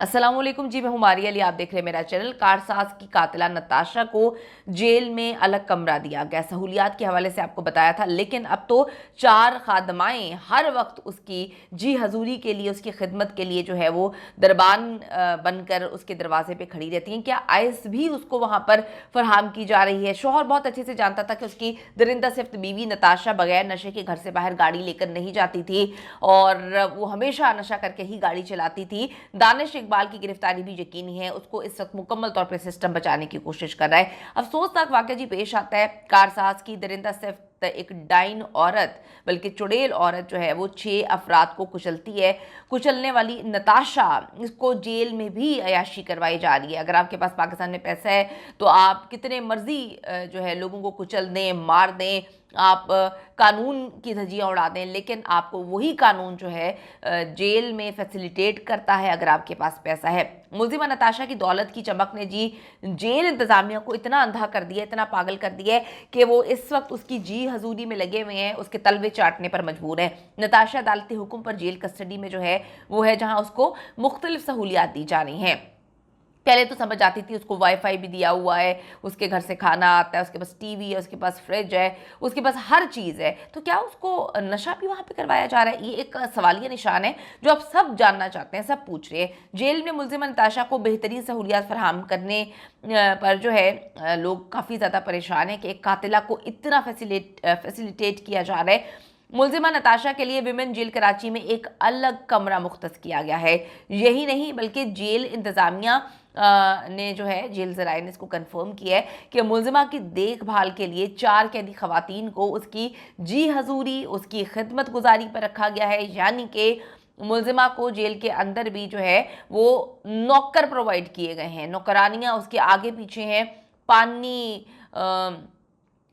अस्सलामुअलैकुम जी, मैं हूं मारिया अली। आप देख रहे हैं मेरा चैनल। कारसाज की कातिला नताशा को जेल में अलग कमरा दिया गया। सहूलियात के हवाले से आपको बताया था, लेकिन अब तो 4 खादमाएं हर वक्त उसकी जी हजूरी के लिए, उसकी खिदमत के लिए जो है वो दरबान बनकर उसके दरवाजे पे खड़ी रहती हैं। क्या आइस भी उसको वहां पर फरहम की जा रही है? शोहर बहुत अच्छे से जानता था कि उसकी दरिंदा सिफ्त बीवी नताशा बगैर नशे के घर से बाहर गाड़ी लेकर नहीं जाती थी और वो हमेशा नशा करके ही गाड़ी चलाती थी। दानिश इकबाल की गिरफ्तारी भी यकीनी है। उसको इस वक्त मुकम्मल तौर पर सिस्टम बचाने की कोशिश कर रहा है। अफसोसनाक वाकया जी पेश आता है। कारसाज की दरिंदा सिर्फ एक डाइन औरत, बल्कि चुड़ैल औरत जो है वो 6 अफराद को कुचलती है। कुचलने वाली नताशा, इसको जेल में भी अयाशी करवाई जा रही है। अगर आपके पास पाकिस्तान में पैसा है तो आप कितने मर्जी जो है लोगों को कुचल दें, मार दें, आप कानून की धज्जियां उड़ा दें, लेकिन आपको वही कानून जो है जेल में फैसिलिटेट करता है अगर आपके पास पैसा है। मुलजिमा नताशा की दौलत की चमक ने जी जेल इंतजामिया को इतना अंधा कर दिया, इतना पागल कर दिया है कि वो इस वक्त उसकी जी हजूरी में लगे हुए हैं, उसके तलवे चाटने पर मजबूर है। नताशा अदालती हुक्म पर जेल कस्टडी में जो है वो है, जहां उसको मुख्तलिफ सहूलियात दी जा रही हैं। पहले तो समझ आती थी, उसको वाईफाई भी दिया हुआ है, उसके घर से खाना आता है, उसके पास टीवी है, उसके पास फ्रिज है, उसके पास हर चीज़ है। तो क्या उसको नशा भी वहाँ पे करवाया जा रहा है? ये एक सवालिया निशान है जो आप सब जानना चाहते हैं, सब पूछ रहे हैं। जेल में मुलजिमा नताशा को बेहतरीन सहूलियात फराहम करने पर जो है लोग काफ़ी ज़्यादा परेशान हैं कि एक कातिला को इतना फैसिलिटेट किया जा रहा है। मुलजिमा नताशा के लिए विमेन जेल कराची में एक अलग कमरा मुख्तस किया गया है। यही नहीं बल्कि जेल इंतज़ामिया ने जो है, जेल ज़राए ने इसको कंफर्म किया है कि मुलजिमा की देखभाल के लिए 4 कैदी खवातीन को उसकी जी हजूरी, उसकी खिदमत गुजारी पर रखा गया है। यानी कि मुलजिमा को जेल के अंदर भी जो है वो नौकर प्रोवाइड किए गए हैं, नौकरानियाँ उसके आगे पीछे हैं। पानी,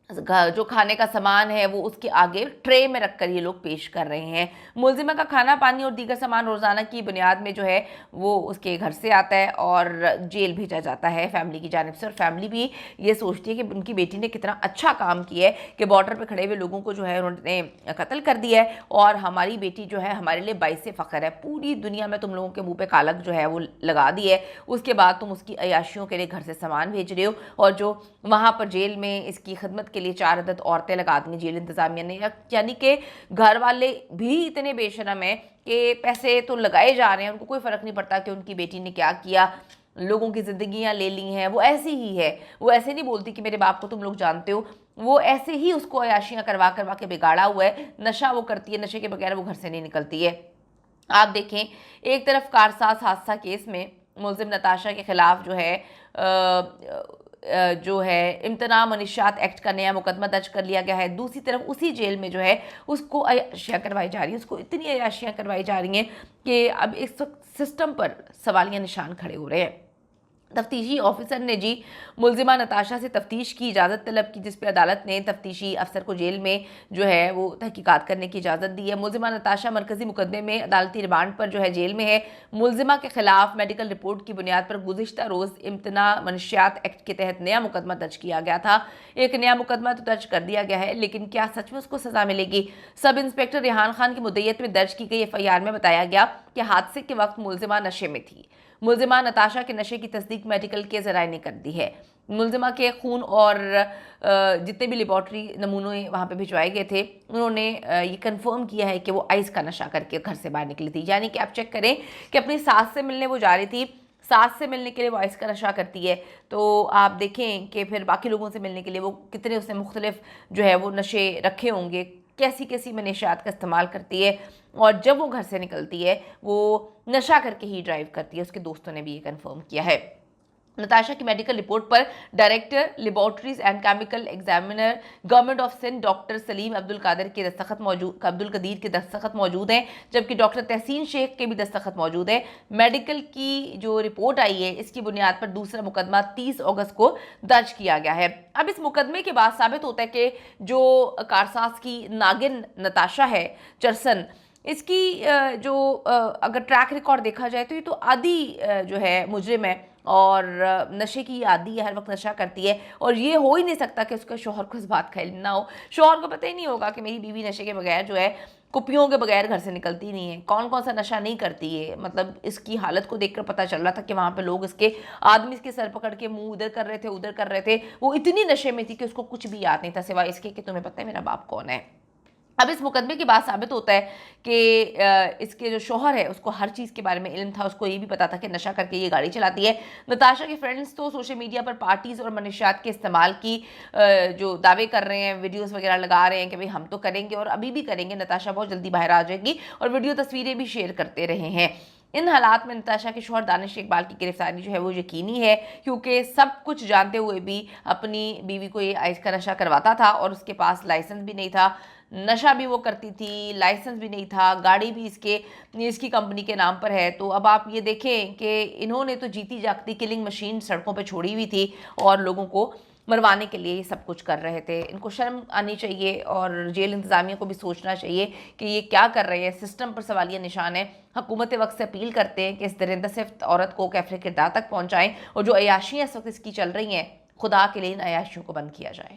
जो खाने का सामान है वो उसके आगे ट्रे में रखकर ये लोग पेश कर रहे हैं। मुलजिमा का खाना पानी और दीगर सामान रोज़ाना की बुनियाद में जो है वो उसके घर से आता है और जेल भेजा जाता है फैमिली की जानिब से। और फैमिली भी ये सोचती है कि उनकी बेटी ने कितना अच्छा काम किया है कि बॉर्डर पर खड़े हुए लोगों को जो है उन्होंने कत्ल कर दिया है, और हमारी बेटी जो है हमारे लिए बाइसे फ़ख्र है। पूरी दुनिया में तुम लोगों के मुँह पर कालक जो है वो लगा दी है, उसके बाद तुम उसकी अयाशियों के लिए घर से सामान भेज रहे हो। और जो वहाँ पर जेल में इसकी खिदमत के लिए 4 अदद औरतें लगा दी जेल इंतजामिया ने। यानी कि घर वाले भी इतने बेशरम हैं कि पैसे तो लगाए जा रहे हैं, उनको कोई फ़र्क नहीं पड़ता कि उनकी बेटी ने क्या किया, लोगों की ज़िंदगियाँ ले ली हैं। वो ऐसी ही है, वो ऐसे नहीं बोलती कि मेरे बाप को तुम लोग जानते हो, वो ऐसे ही उसको अयाशियाँ करवा करवा के बिगाड़ा हुआ है। नशा वो करती है, नशे के बगैर वो घर से नहीं निकलती है। आप देखें, एक तरफ कारसाज हादसा केस में मुलजिम नताशा के खिलाफ जो है इम्तना मनीशात एक्ट का नया मुकदमा दर्ज कर लिया गया है। दूसरी तरफ उसी जेल में जो है उसको अयाशियाँ करवाई जा रही है, उसको इतनी अयाशियाँ करवाई जा रही हैं कि अब इस सिस्टम पर सवालिया निशान खड़े हो रहे हैं। तफ्तीशी ऑफिसर ने जी मुलजिमा नताशा से तफ्तीश की इजाज़त तलब की, जिस पर अदालत ने तफ्तीशी अफसर को जेल में जो है वो तहकीकात करने की इजाज़त दी है। मुलजिमा नताशा मरकज़ी मुकदमे में अदालती रिमांड पर जो है जेल में है। मुलजिमा के खिलाफ मेडिकल रिपोर्ट की बुनियाद पर गुज़िश्ता रोज़ इम्तना मनशियात एक्ट के तहत नया मुकदमा दर्ज किया गया था। एक नया मुकदमा तो दर्ज कर दिया गया है, लेकिन क्या सच में उसको सज़ा मिलेगी? सब इंस्पेक्टर रेहान खान की मुद्दत में दर्ज की गई FIR में बताया गया कि हादसे के वक्त मुलजिमा नशे में थी। मुलजिमा नताशा के नशे की तस्दीक मेडिकल के ज़राए ने कर दी है। मुलजिमा के खून और जितने भी लेबॉर्ट्री नमूने वहाँ पे भिजवाए गए थे, उन्होंने ये कंफर्म किया है कि वो आइस का नशा करके घर से बाहर निकली थी। यानी कि आप चेक करें कि अपनी सास से मिलने वो जा रही थी, सास से मिलने के लिए वो आइस का नशा करती है, तो आप देखें कि फिर बाकी लोगों से मिलने के लिए वो कितने उसने मुख्तलिफ जो है वो नशे रखे होंगे, कैसी कैसी मनशियात का इस्तेमाल करती है। और जब वो घर से निकलती है वो नशा करके ही ड्राइव करती है। उसके दोस्तों ने भी ये कंफर्म किया है। नताशा की मेडिकल रिपोर्ट पर director laboratories and chemical examiner government of Sindh doctor Salim Abdul Qadir के दस्तखत मौजूद हैं, जबकि डॉक्टर तहसीन शेख के भी दस्तखत मौजूद हैं। मेडिकल की जो रिपोर्ट आई है इसकी बुनियाद पर दूसरा मुकदमा 30 अगस्त को दर्ज किया गया है। अब इस मुकदमे के बाद साबित होता है कि जो कारसाज की नागिन नताशा है, चरसन, इसकी अगर ट्रैक रिकॉर्ड देखा जाए तो ये तो आदी जो है मुजरिम है और नशे की आदी है, हर वक्त नशा करती है। और ये हो ही नहीं सकता कि उसका शौहर को इस बात का इल्म ना हो। शौहर को पता ही नहीं होगा कि मेरी बीवी नशे के बगैर जो है, कुप्पियों के बगैर घर से निकलती नहीं है, कौन कौन सा नशा नहीं करती है। मतलब इसकी हालत को देखकर पता चल रहा था कि वहाँ पे लोग इसके आदमी इसके सर पकड़ के मुंह इधर कर रहे थे, उधर कर रहे थे। वो इतनी नशे में थी कि उसको कुछ भी याद नहीं था सिवाय इसके कि तुम्हें पता है मेरा बाप कौन है। अब इस मुकदमे के बाद साबित होता है कि इसके जो शौहर है उसको हर चीज़ के बारे में इल्म था। उसको ये भी पता था कि नशा करके ये गाड़ी चलाती है। नताशा के फ्रेंड्स तो सोशल मीडिया पर पार्टीज़ और मनशियात के इस्तेमाल की जो दावे कर रहे हैं, वीडियोस वगैरह लगा रहे हैं कि भाई हम तो करेंगे और अभी भी करेंगे, नताशा बहुत जल्दी बाहर आ जाएगी, और वीडियो तस्वीरें भी शेयर करते रहे हैं। इन हालात में नताशा के शौहर दानिश इकबाल की गिरफ्तारी जो है वो यकीनी है, क्योंकि सब कुछ जानते हुए भी अपनी बीवी को ये आइस का नशा करवाता था और उसके पास लाइसेंस भी नहीं था। नशा भी वो करती थी, लाइसेंस भी नहीं था, गाड़ी भी इसकी कंपनी के नाम पर है। तो अब आप ये देखें कि इन्होंने तो जीती जागती किलिंग मशीन सड़कों पे छोड़ी हुई थी और लोगों को मरवाने के लिए ये सब कुछ कर रहे थे। इनको शर्म आनी चाहिए और जेल इंतज़ामिया को भी सोचना चाहिए कि ये क्या कर रहे हैं। सिस्टम पर सवालिया निशान है। हुकूमत वक्त से अपील करते हैं कि इस दरिंदा सिफ्त औरत को कैफे किरदार तक पहुँचाएँ और जो अयाशियाँ इस वक्त इसकी चल रही हैं, खुदा के लिए इन अयाशियों को बंद किया जाए।